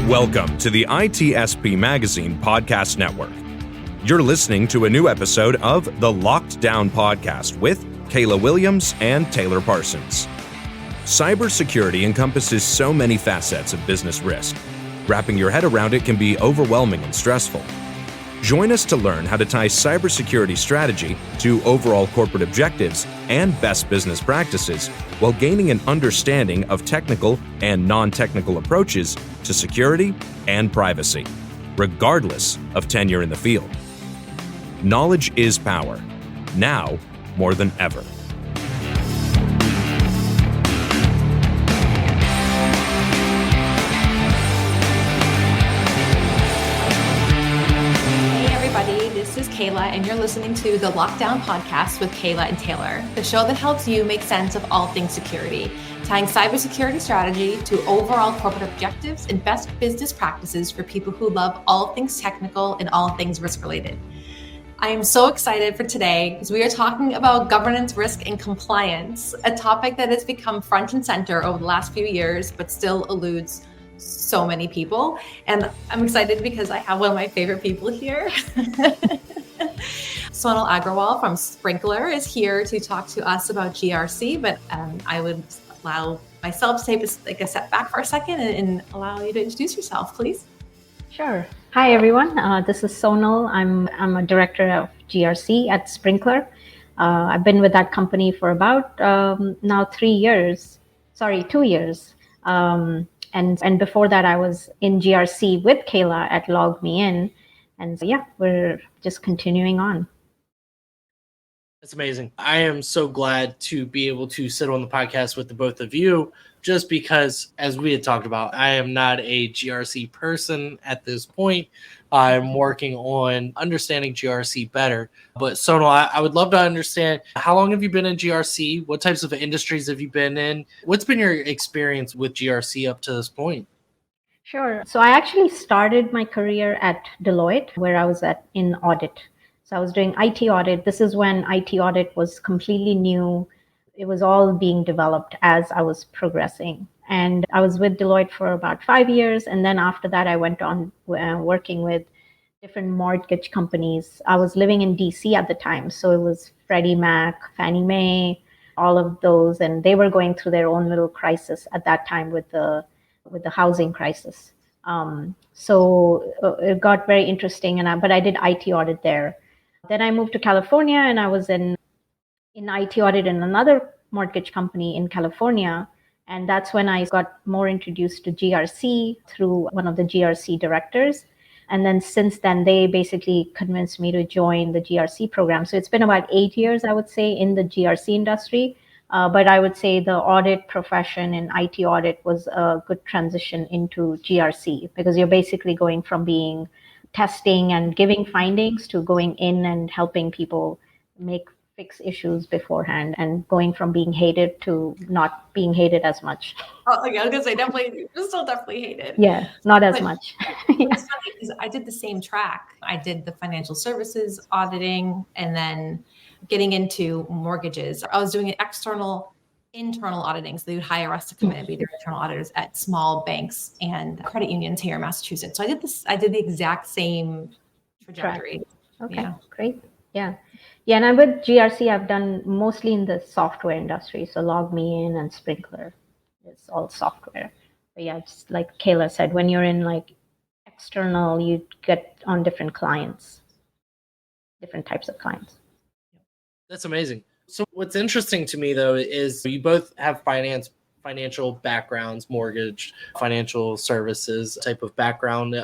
Welcome to the ITSP Magazine Podcast Network. You're listening to a new episode of the Locked Down Podcast with Kayla Williams and Taylor Parsons. Cybersecurity encompasses so many facets of business risk. Wrapping your head around it can be overwhelming and stressful. Join us to learn how to tie cybersecurity strategy to overall corporate objectives and best business practices while gaining an understanding of technical and non-technical approaches to security and privacy, regardless of tenure in the field. Knowledge is power, now more than ever. This is Kayla, and you're listening to the Lockdown Podcast with Kayla and Taylor, the show that helps you make sense of all things security, tying cybersecurity strategy to overall corporate objectives and best business practices for people who love all things technical and all things risk-related. I am so excited for today because we are talking about governance, risk, and compliance, a topic that has become front and center over the last few years, but still eludes so many people. And I'm excited because I have one of my favorite people here. Sonal Agrawal from Sprinklr is here to talk to us about GRC, but I would allow myself to take a step back for a second and allow you to introduce yourself, please. Sure. Hi, everyone. This is Sonal. I'm a director of GRC at Sprinklr. I've been with that company for about now 2 years. And before that, I was in GRC with Kayla at Log Me In. And so, yeah, we're just continuing on. That's amazing. I am so glad to be able to sit on the podcast with the both of you, just because, as we had talked about, I am not a GRC person at this point. I'm working on understanding GRC better. But Sonal, I would love to understand, how long have you been in GRC? What types of industries have you been in? What's been your experience with GRC up to this point? Sure. So I actually started my career at Deloitte, where I was in audit. So I was doing IT audit. This is when IT audit was completely new. It was all being developed as I was progressing. And I was with Deloitte for about 5 years. And then after that, I went on working with different mortgage companies. I was living in DC at the time. So it was Freddie Mac, Fannie Mae, all of those. And they were going through their own little crisis at that time with the housing crisis. So it got very interesting. But I did IT audit there. Then I moved to California, and I was in IT audit in another mortgage company in California. And that's when I got more introduced to GRC through one of the GRC directors. And then since then, they basically convinced me to join the GRC program. So it's been about 8 years, I would say, in the GRC industry. But I would say the audit profession and IT audit was a good transition into GRC, because you're basically going from being testing and giving findings to going in and helping people fix issues beforehand, and going from being hated to not being hated as much. Oh, okay, I was gonna say still definitely hated. Yeah, not as much. Yeah. It's funny because I did the same track. I did the financial services auditing, and then getting into mortgages. I was doing internal auditing. So they would hire us to come in and be their internal auditors at small banks and credit unions here in Massachusetts. So I did the exact same trajectory. Okay, yeah. Great. Yeah. And I'm with GRC. I've done mostly in the software industry. So Log Me In and Sprinklr, it's all software. But yeah, just like Kayla said, when you're in like external, you get on different clients, different types of clients. That's amazing. So what's interesting to me, though, is you both have financial backgrounds, mortgage, financial services type of background.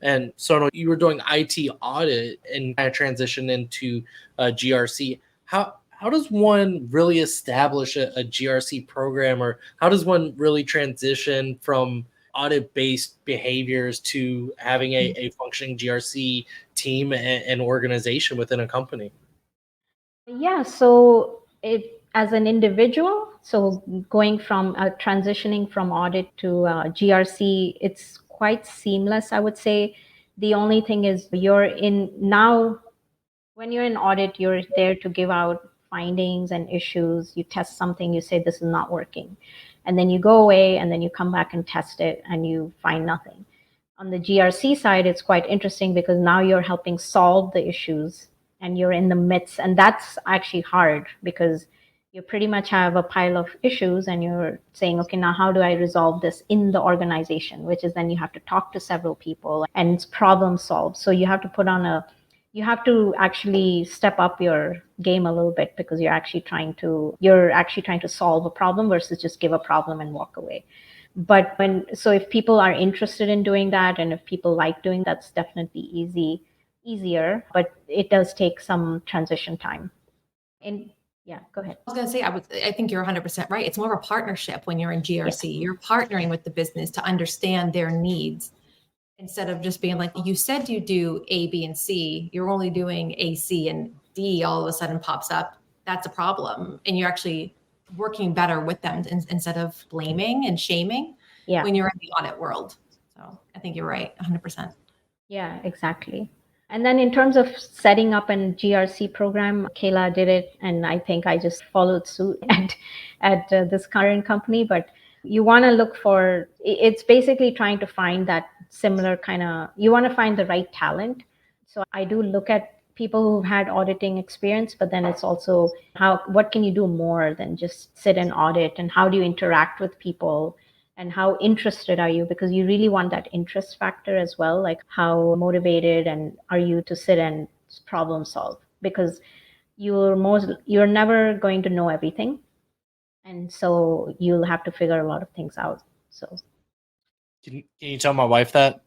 And so you were doing IT audit and kind of transitioned into GRC. How does one really establish a GRC program, or how does one really transition from audit-based behaviors to having a functioning GRC team and organization within a company? Yeah, so as an individual, so going from transitioning from audit to GRC, it's quite seamless, I would say. The only thing is when you're in audit, you're there to give out findings and issues. You test something, you say this is not working. And then you go away and then you come back and test it and you find nothing. On the GRC side, it's quite interesting because now you're helping solve the issues and you're in the midst. And that's actually hard because you pretty much have a pile of issues and you're saying, okay, now how do I resolve this in the organization? Which is then you have to talk to several people and it's problem solve. So you have to you have to actually step up your game a little bit because you're actually trying to solve a problem versus just give a problem and walk away. But if people are interested in doing that and if people like doing that, that's definitely easier, but it does take some transition time. And yeah, go ahead. I was going to say, I think you're 100% right. It's more of a partnership when you're in GRC. Yeah. You're partnering with the business to understand their needs instead of just being like, you said you do A, B, and C. You're only doing A, C, and D all of a sudden pops up. That's a problem. And you're actually working better with them instead of blaming and shaming when you're in the audit world. So I think you're right, 100%. Yeah, exactly. And then in terms of setting up an GRC program, Kayla did it, and I think I just followed suit at this current company. But you want to look for, it's basically trying to find that similar you want to find the right talent. So I do look at people who've had auditing experience, but then it's also what can you do more than just sit and audit, and how do you interact with people? And how interested are you? Because you really want that interest factor as well. Like how motivated and are you to sit and problem solve? Because you're never going to know everything. And so you'll have to figure a lot of things out. So can you tell my wife that?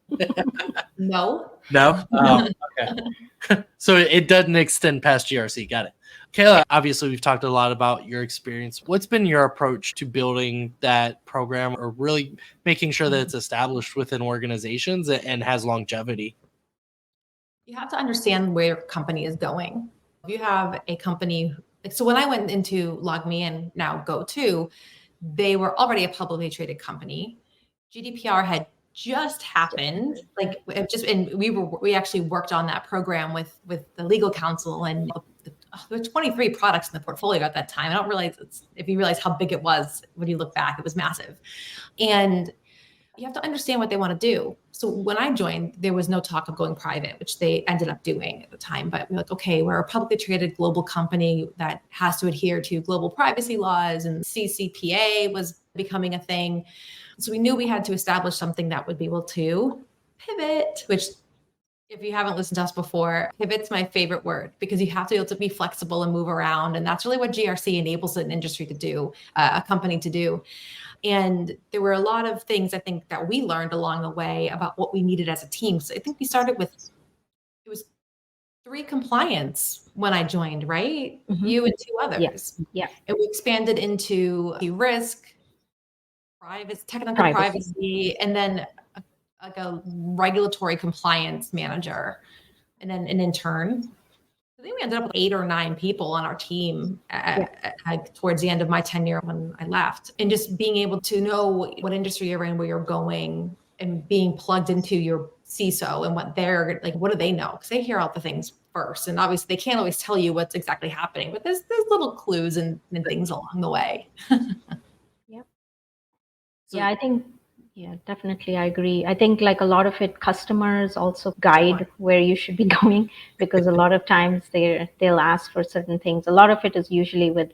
No. Oh, okay. So it doesn't extend past GRC. Got it. Kayla, obviously we've talked a lot about your experience. What's been your approach to building that program or really making sure that it's established within organizations and has longevity? You have to understand where your company is going. If you have a company, so when I went into LogMe and now Go2, they were already a publicly traded company. GDPR had just happened, and we actually worked on that program with the legal counsel, and there were 23 products in the portfolio at that time. I don't realize if you realize how big it was when you look back, it was massive. And you have to understand what they want to do. So when I joined, there was no talk of going private, which they ended up doing at the time. But we're like, okay, we're a publicly traded global company that has to adhere to global privacy laws, and CCPA was becoming a thing. So we knew we had to establish something that would be able to pivot, which if you haven't listened to us before, pivot's my favorite word because you have to be able to be flexible and move around. And that's really what GRC enables an industry to do, a company to do. And there were a lot of things I think that we learned along the way about what we needed as a team. So I think we started with, it was 3 compliance when I joined, right? Mm-hmm. You and 2 others. Yes. Yeah. And we expanded into risk, technical privacy, and then a regulatory compliance manager, and then an intern. I think we ended up with 8 or 9 people on our team towards the end of my tenure when I left. And just being able to know what industry you're in, where you're going, and being plugged into your CISO and what do they know? Because they hear all the things first. And obviously they can't always tell you what's exactly happening, but there's little clues and things along the way. Yep. So, I think, definitely. I agree. I think like a lot of it, customers also guide where you should be going, because a lot of times they'll ask for certain things. A lot of it is usually with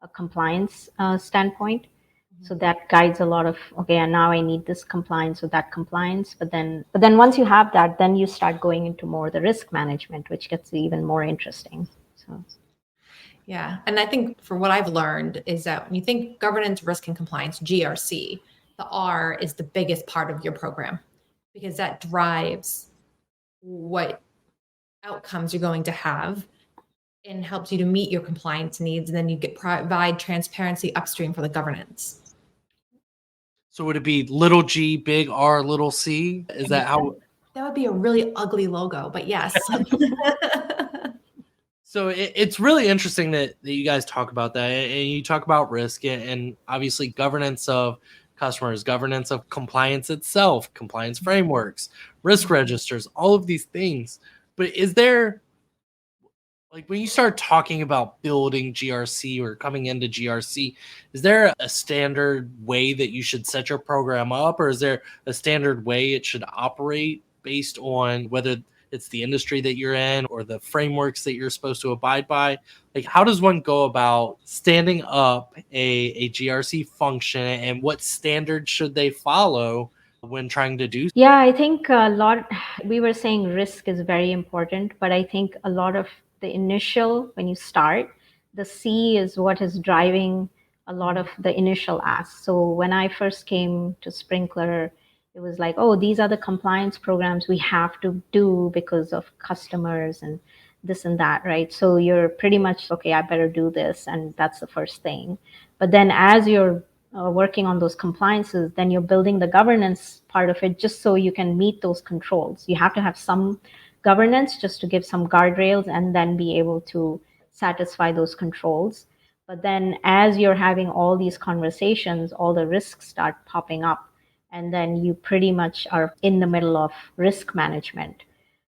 a compliance standpoint. Mm-hmm. So that guides a lot of, okay, and now I need this compliance or that compliance. But then once you have that, then you start going into more the risk management, which gets even more interesting. So. Yeah. And I think for what I've learned is that when you think governance, risk, and compliance, GRC, the R is the biggest part of your program because that drives what outcomes you're going to have and helps you to meet your compliance needs. And then you provide transparency upstream for the governance. So would it be little g, big R, little c? Is that how? That would be a really ugly logo, but yes. So it's really interesting that you guys talk about that, and you talk about risk and obviously governance of customers, governance of compliance itself, compliance frameworks, risk registers, all of these things. But is there Like when you start talking about building GRC or coming into GRC, is there a standard way that you should set your program up, or is there a standard way it should operate based on whether it's the industry that you're in or the frameworks that you're supposed to abide by? Like, how does one go about standing up a GRC function, and what standards should they follow when trying to do? Yeah, I think we were saying risk is very important, but I think a lot of the initial, when you start, the C is what is driving a lot of the initial asks. So when I first came to Sprinkler, it was like, oh, these are the compliance programs we have to do because of customers and this and that, right? So you're pretty much, okay, I better do this. And that's the first thing. But then as you're working on those compliances, then you're building the governance part of it just so you can meet those controls. You have to have some governance just to give some guardrails and then be able to satisfy those controls. But then as you're having all these conversations, all the risks start popping up. And then you pretty much are in the middle of risk management.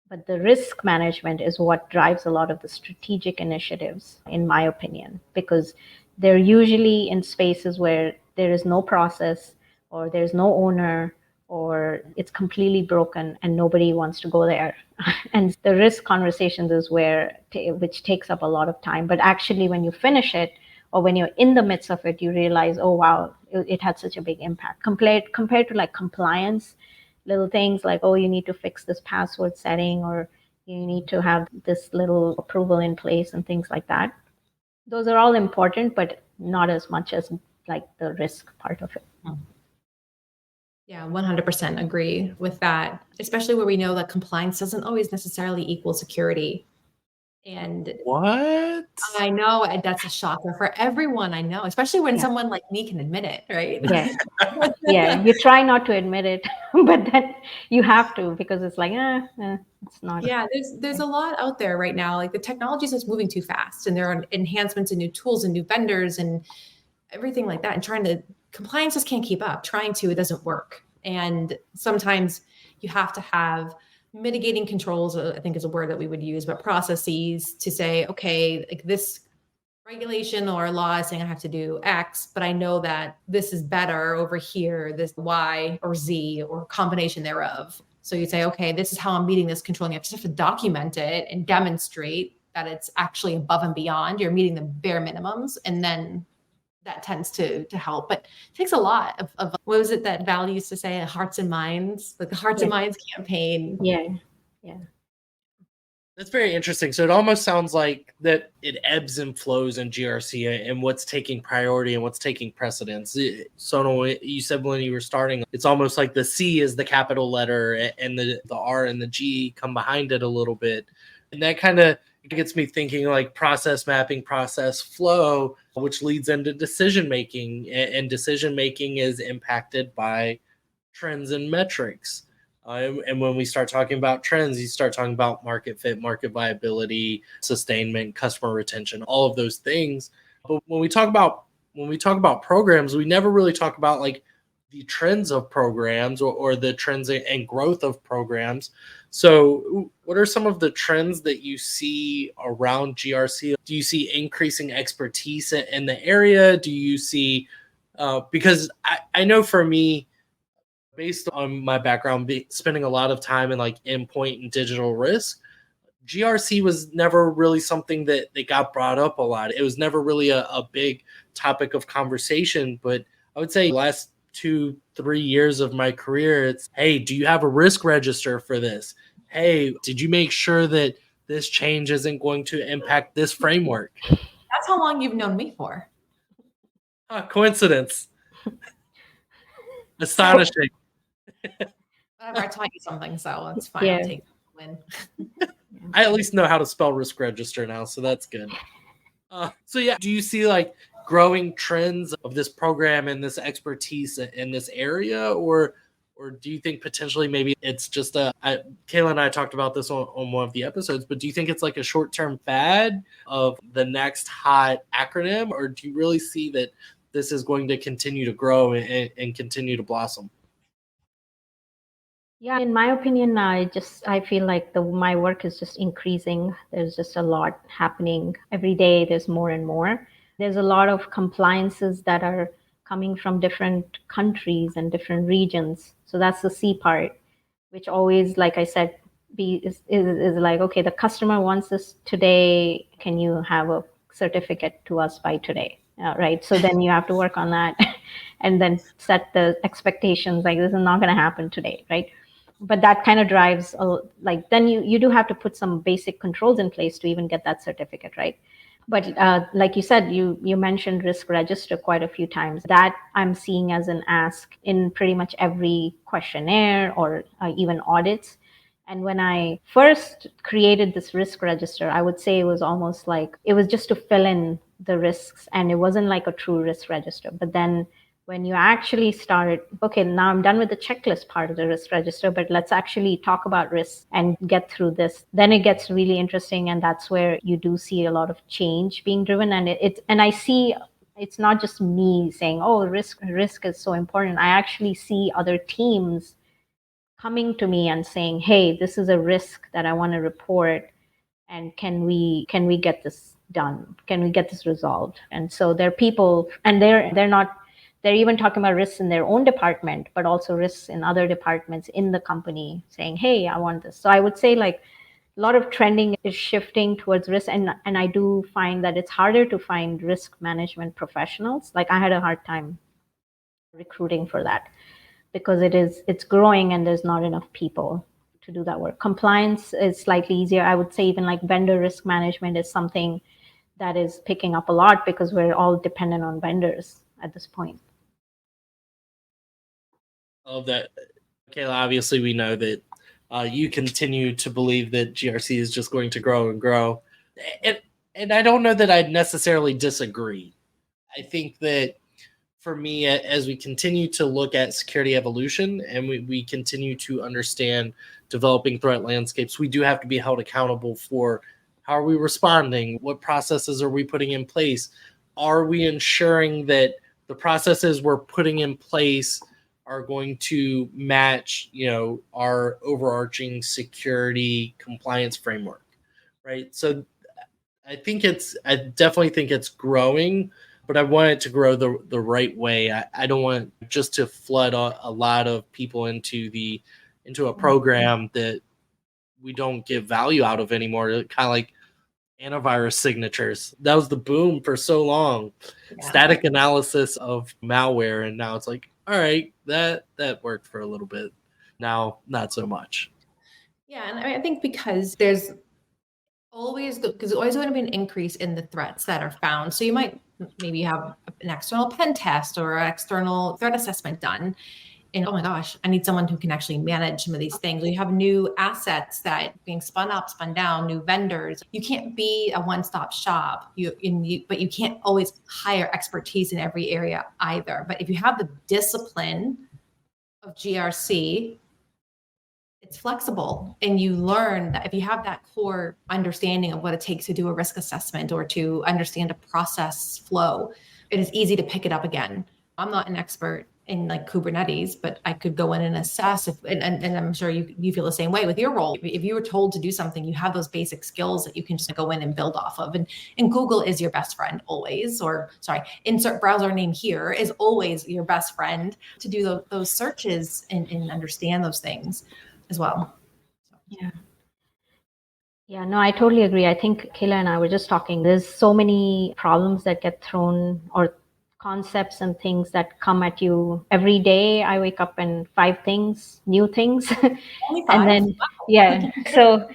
But the risk management is what drives a lot of the strategic initiatives, in my opinion, because they're usually in spaces where there is no process or there's no owner or it's completely broken and nobody wants to go there. And the risk conversations is which takes up a lot of time. But actually, when you finish it or when you're in the midst of it, you realize, oh, wow, it had such a big impact compared to like compliance, little things like, oh, you need to fix this password setting or you need to have this little approval in place and things like that. Those are all important, but not as much as like the risk part of it. Yeah, 100% agree with that, especially where we know that compliance doesn't always necessarily equal security. And What? I know that's a shocker for everyone I know, especially when someone like me can admit it, right? Yeah. Yeah, you try not to admit it, but then you have to because it's like, it's not. Yeah, there's a lot out there right now. Like the technology is just moving too fast, and there are enhancements and new tools and new vendors and everything like that. And compliance just can't keep up. It doesn't work. And sometimes you have to have mitigating controls, I think is a word that we would use, but processes to say, okay, like this regulation or law is saying I have to do X, but I know that this is better over here, this Y or Z or combination thereof. So you say, okay, this is how I'm meeting this control. And you just have to document it and demonstrate that it's actually above and beyond. You're meeting the bare minimums, and then that tends to help. But it takes a lot of what was it that Val used to say, hearts and minds, like the Hearts and Minds campaign. Yeah. That's very interesting. So it almost sounds like that it ebbs and flows in GRC and what's taking priority and what's taking precedence. Sonal, you said when you were starting, it's almost like the C is the capital letter and the R and the G come behind it a little bit. And that kind of gets me thinking like process mapping, process flow, which leads into decision making. And decision making is impacted by trends and metrics. And when we start talking about trends, you start talking about market fit, market viability, sustainment, customer retention, all of those things. But when we talk about programs, we never really talk about like the trends of programs or the trends and growth of programs. So what are some of the trends that you see around GRC? Do you see increasing expertise in the area? Do you see, because I know for me, based on my background, spending a lot of time in like endpoint and digital risk, GRC was never really something that got brought up a lot. It was never really a big topic of conversation. But I would say the last 2-3 years of my career, it's, hey, do you have a risk register for this? Hey, did you make sure that this change isn't going to impact this framework? That's how long you've known me for. Coincidence. Astonishing. I taught you something, so it's fine. Yeah. I'll take the win. I at least know how to spell risk register now, so that's good. So yeah, do you see like growing trends of this program and this expertise in this area, or do you think potentially maybe it's just Kayla and I talked about this on one of the episodes, but do you think it's like a short-term fad of the next hot acronym, or do you really see that this is going to continue to grow and continue to blossom? Yeah, in my opinion, I feel like my work is just increasing. There's just a lot happening every day. There's more and more. There's a lot of compliances that are coming from different countries and different regions. So that's the C part, which always, like I said, is like, okay, the customer wants this today. Can you have a certificate to us by today? Right. So then you have to work on that and then set the expectations like this is not going to happen today. Right. But that kind of drives like then you do have to put some basic controls in place to even get that certificate. Right. But like you said, you mentioned risk register quite a few times. That I'm seeing as an ask in pretty much every questionnaire or even audits. And when I first created this risk register, I would say it was almost like it was just to fill in the risks, and it wasn't like a true risk register. But then when you actually start, okay, now I'm done with the checklist part of the risk register, but let's actually talk about risks and get through this. Then it gets really interesting, and that's where you do see a lot of change being driven. And I see it's not just me saying, "Oh, risk is so important." I actually see other teams coming to me and saying, "Hey, this is a risk that I want to report, and can we get this done? Can we get this resolved?" And so there are people, and they're even talking about risks in their own department, but also risks in other departments in the company saying, "Hey, I want this." So I would say like a lot of trending is shifting towards risk, and I do find that it's harder to find risk management professionals. Like I had a hard time recruiting for that because it's growing and there's not enough people to do that work. Compliance is slightly easier. I would say even like vendor risk management is something that is picking up a lot because we're all dependent on vendors at this point. All of that. Kayla, obviously we know that you continue to believe that GRC is just going to grow and grow. And, and I don't know that I'd necessarily disagree. I think that for me, as we continue to look at security evolution and we continue to understand developing threat landscapes, we do have to be held accountable for how are we responding? What processes are we putting in place? Are we ensuring that the processes we're putting in place are going to match, our overarching security compliance framework, right? So I definitely think it's growing, but I want it to grow the right way. I don't want just to flood a lot of people into a program that we don't get value out of anymore. Kind of like antivirus signatures. That was the boom for so long. Yeah. Static analysis of malware, and now it's like, all right, that worked for a little bit. Now, not so much. Yeah, and I think because there's always going to be an increase in the threats that are found. So you might maybe have an external pen test or an external threat assessment done. And oh my gosh, I need someone who can actually manage some of these things. You have new assets that being spun up, spun down, new vendors. You can't be a one-stop shop. But you can't always hire expertise in every area either. But if you have the discipline of GRC, it's flexible, and you learn that if you have that core understanding of what it takes to do a risk assessment or to understand a process flow, it is easy to pick it up again. I'm not an expert in like Kubernetes, but I could go in and assess and I'm sure you feel the same way with your role. If you were told to do something, you have those basic skills that you can just go in and build off of. And Google is your best friend always, or sorry, insert browser name here is always your best friend to do those searches and understand those things as well. Yeah. Yeah, no, I totally agree. I think Kayla and I were just talking. There's so many problems that get thrown or concepts and things that come at you every day. I wake up and 5 things, new things. Only 5? And then, Wow. yeah. So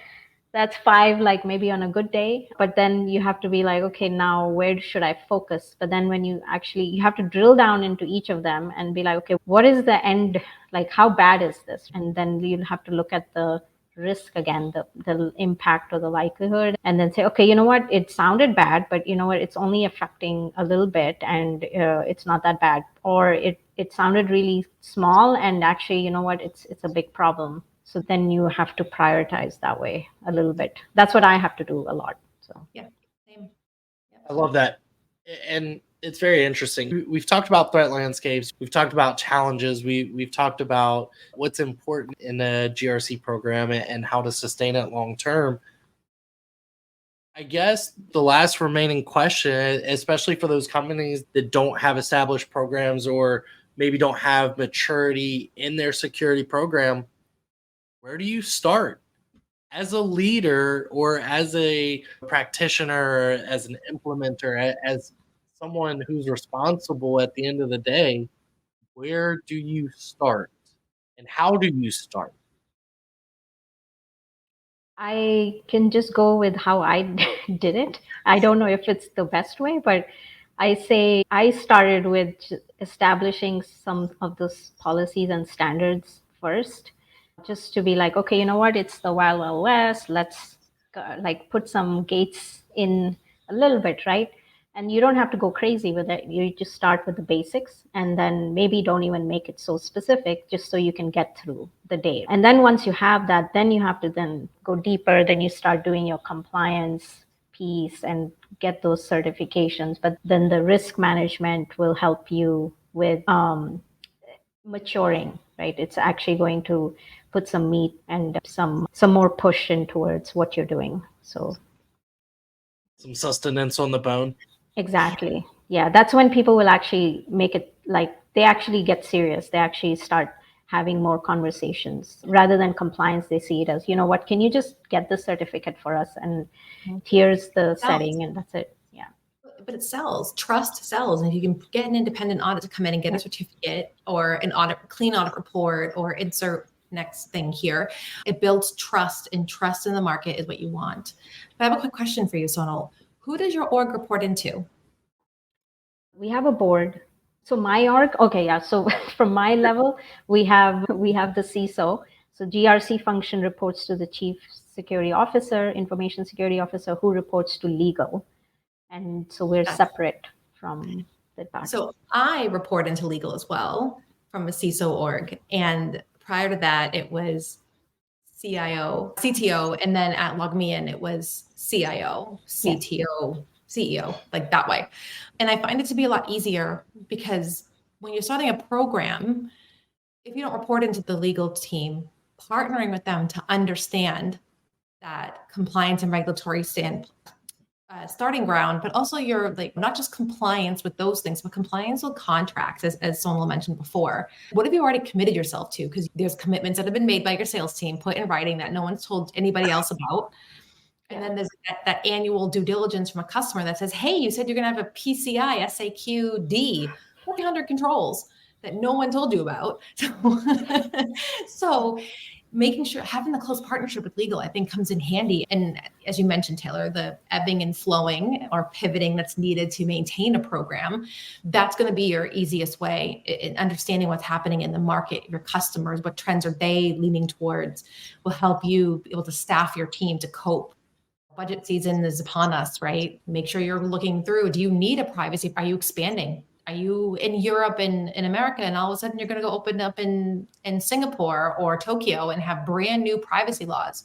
that's 5, like maybe on a good day. But then you have to be like, okay, now where should I focus? But then when you have to drill down into each of them and be like, okay, what is the end? Like, how bad is this? And then you'll have to look at the risk again, the impact or the likelihood, and then say, okay, you know what? It sounded bad, but you know what? It's only affecting a little bit, and it's not that bad. Or it sounded really small, and actually, you know what? It's a big problem. So then you have to prioritize that way a little bit. That's what I have to do a lot. So yeah, same. Yep. I love that. And It's very interesting. We've talked about threat landscapes. We've talked about challenges. We've talked about what's important in a GRC program and how to sustain it long term. I guess the last remaining question, especially for those companies that don't have established programs or maybe don't have maturity in their security program, where do you start? As a leader or as a practitioner, as an implementer, as someone who's responsible at the end of the day, where do you start and how do you start? I can just go with how I did it. I don't know if it's the best way, but I say I started with establishing some of those policies and standards first, just to be like, okay, you know what? It's the Wild Wild West. Let's like put some gates in a little bit, right? And you don't have to go crazy with it. You just start with the basics and then maybe don't even make it so specific just so you can get through the day. And then once you have that, then you have to then go deeper. Then you start doing your compliance piece and get those certifications. But then the risk management will help you with maturing, right? It's actually going to put some meat and some more push in towards what you're doing. So Some sustenance on the bone. exactly. Yeah, that's when people will actually make it like they actually get serious. They actually start having more conversations rather than compliance. They see it as, you know what, can you just get this certificate for us? And here's the setting, and that's it. Yeah. But it sells. Trust sells. And if you can get an independent audit to come in and get a certificate or an audit, clean audit report, or insert next thing here, it builds trust, and trust in the market is what you want. But I have a quick question for you, Sonal. Who does your org report into? We have a board. So my org, okay, yeah. So from my level, we have the CISO. So GRC function reports to the chief security officer, information security officer, who reports to legal. And so we're separate from the department. So I report into legal as well from a CISO org. And prior to that, it was CIO, CTO, and then at LogMeIn, it was CIO, CTO, CEO, like that way. And I find it to be a lot easier because when you're starting a program, if you don't report into the legal team, partnering with them to understand that compliance and regulatory starting ground, but also you're like not just compliance with those things, but compliance with contracts, as Sonal mentioned before. What have you already committed yourself to? Because there's commitments that have been made by your sales team, put in writing that no one's told anybody else about. And then there's that annual due diligence from a customer that says, hey, you said you're going to have a PCI SAQD, 400 controls that no one told you about. So making sure having the close partnership with legal, I think, comes in handy. And as you mentioned, Taylor, the ebbing and flowing or pivoting that's needed to maintain a program, that's going to be your easiest way in understanding what's happening in the market, your customers, what trends are they leaning towards, will help you be able to staff your team to cope. Budget season is upon us, right? Make sure you're looking through. Do you need a privacy? Are you expanding? Are you in Europe and in America, and all of a sudden you're going to go open up in Singapore or Tokyo and have brand new privacy laws?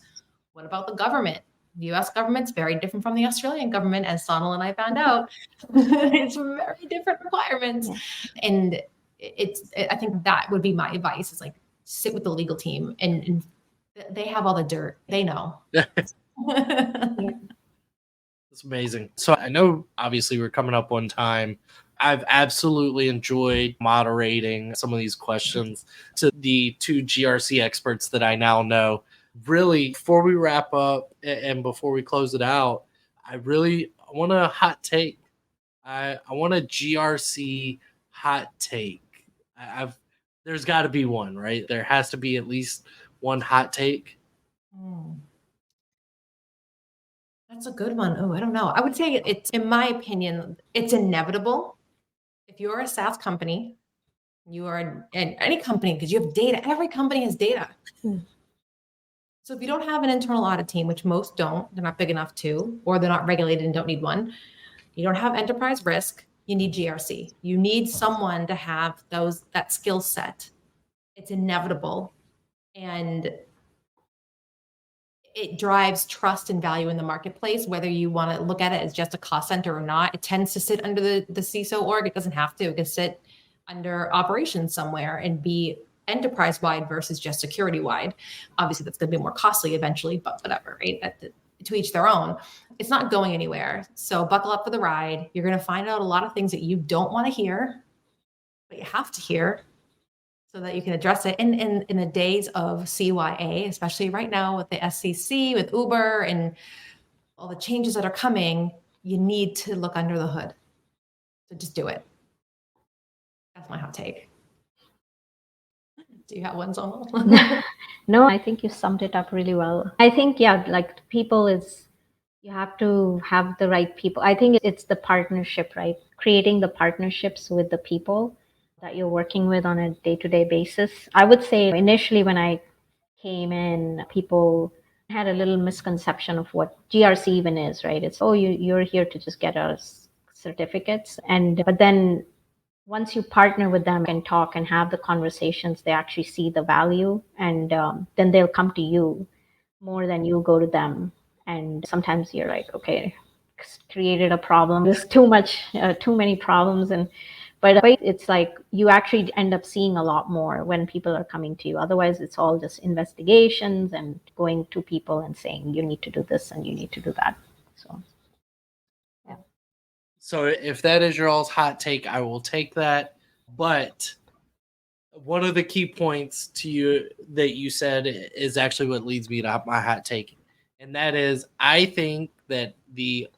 What about the government? The U.S. government's very different from the Australian government, as Sonal and I found out. It's very different requirements. And I think that would be my advice, is like sit with the legal team and they have all the dirt. They know. That's amazing. So I know obviously we're coming up on time. I've absolutely enjoyed moderating some of these questions to the two GRC experts that I now know. Really, before we wrap up and before we close it out, I want a hot take. I want a GRC hot take. There's got to be one, right? There has to be at least one hot take. That's a good one. Oh, I don't know. I would say it's, in my opinion, it's inevitable. If you're a SaaS company, you are in any company, because you have data. Every company has data. So if you don't have an internal audit team, which most don't, they're not big enough to, or they're not regulated and don't need one. You don't have enterprise risk. You need GRC. You need someone to have that skill set. It's inevitable. And it drives trust and value in the marketplace, whether you want to look at it as just a cost center or not. It tends to sit under the CISO org. It doesn't have to. It can sit under operations somewhere and be enterprise-wide versus just security-wide. Obviously, that's going to be more costly eventually, but whatever, right? To each their own. It's not going anywhere. So buckle up for the ride. You're going to find out a lot of things that you don't want to hear, but you have to hear so that you can address it. In the days of CYA, especially right now with the SEC, with Uber, and all the changes that are coming, you need to look under the hood. So just do it. That's my hot take. Do you have one, Sonal? No, I think you summed it up really well. I think, like people you have to have the right people. I think it's the partnership, right? Creating the partnerships with the people that you're working with on a day-to-day basis. I would say initially when I came in, people had a little misconception of what GRC even is, right? It's, you're here to just get us certificates. But then once you partner with them and talk and have the conversations, they actually see the value, and then they'll come to you more than you go to them. And sometimes you're like, okay, created a problem. There's too many problems. But it's like you actually end up seeing a lot more when people are coming to you. Otherwise, it's all just investigations and going to people and saying, you need to do this and you need to do that. So, yeah. So if that is your all's hot take, I will take that. But one of the key points to you that you said is actually what leads me to my hot take. And that is, I think that the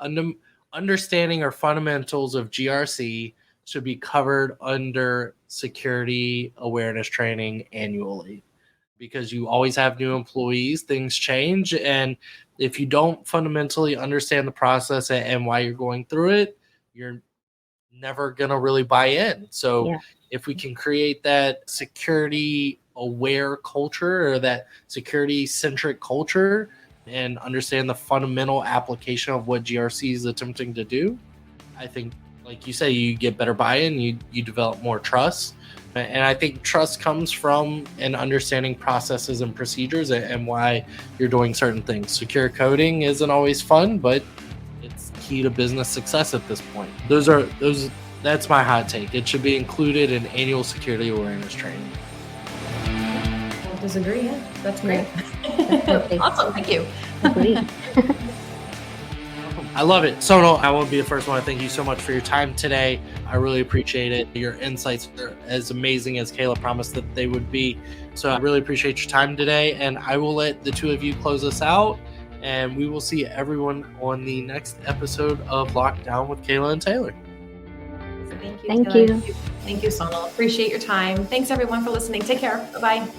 understanding or fundamentals of GRC should be covered under security awareness training annually, because you always have new employees, things change. And if you don't fundamentally understand the process and why you're going through it, you're never going to really buy in. So if we can create that security aware culture or that security centric culture and understand the fundamental application of what GRC is attempting to do, I think, like you say, you get better buy-in, you develop more trust. And I think trust comes from an understanding processes and procedures and why you're doing certain things. Secure coding isn't always fun, but it's key to business success at this point. That's my hot take. It should be included in annual security awareness training. I disagree. Yeah, that's great. Awesome. Thank you. Agreed. I love it. Sonal, I won't be the first one. Thank you so much for your time today. I really appreciate it. Your insights are as amazing as Kayla promised that they would be. So I really appreciate your time today. And I will let the two of you close us out. And we will see everyone on the next episode of Lockdown with Kayla and Tayl. Thank you. Thank you, Sonal. Appreciate your time. Thanks, everyone, for listening. Take care. Bye-bye.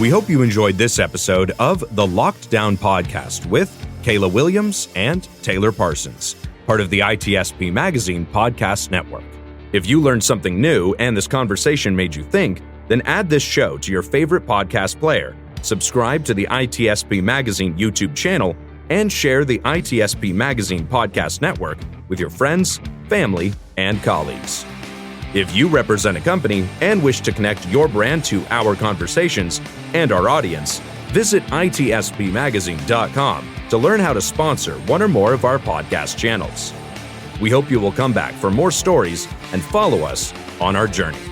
We hope you enjoyed this episode of the Locked Down Podcast with Kayla Williams and Tayl Parsons, part of the ITSP Magazine Podcast Network. If you learned something new and this conversation made you think, then add this show to your favorite podcast player, subscribe to the ITSP Magazine YouTube channel, and share the ITSP Magazine Podcast Network with your friends, family, and colleagues. If you represent a company and wish to connect your brand to our conversations and our audience, visit itspmagazine.com to learn how to sponsor one or more of our podcast channels. We hope you will come back for more stories and follow us on our journey.